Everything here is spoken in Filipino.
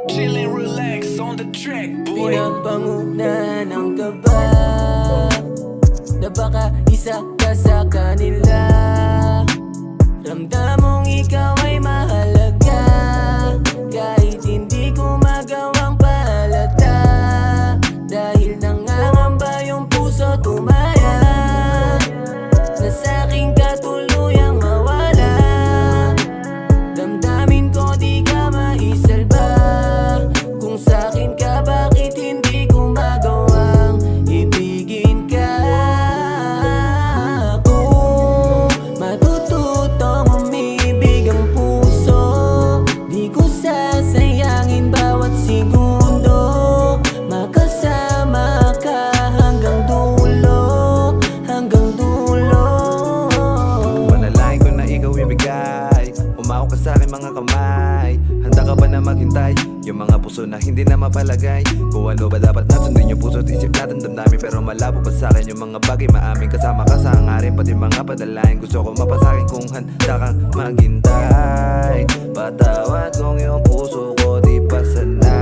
Chillin', relax on the track, boy. Pinagbangunan ng kaba na baka isa ka sa kanila. Ramdam mong ikaw ay mahalaga kahit hindi ko magawang pahalata. Dahil nangangamba yung puso tumaya na sa'king katuluyang mawala. Damdamin ko di ka maisalba. Kung sa'kin ka, bakit hindi ko magawang ibigin ka? Kung matututong umibig ang puso, di ko sasayangin bawat segundo. Makasama ka hanggang dulo, hanggang dulo. Panalangin ko na ikaw ibigay, umako ka sa'kin mga kamay. Handa ka ba na maghintay? Yung mga puso na hindi na mapalagay. Kung ano ba dapat na sundin yung puso at isip natin damdamin. Pero malabo pa sa'kin yung mga bagay maaming. Kasama ka sa hangarin, pati mga padalain. Gusto ko mapasakin kung handa kang maghintay. Patawad kung yung puso ko di pa sanay.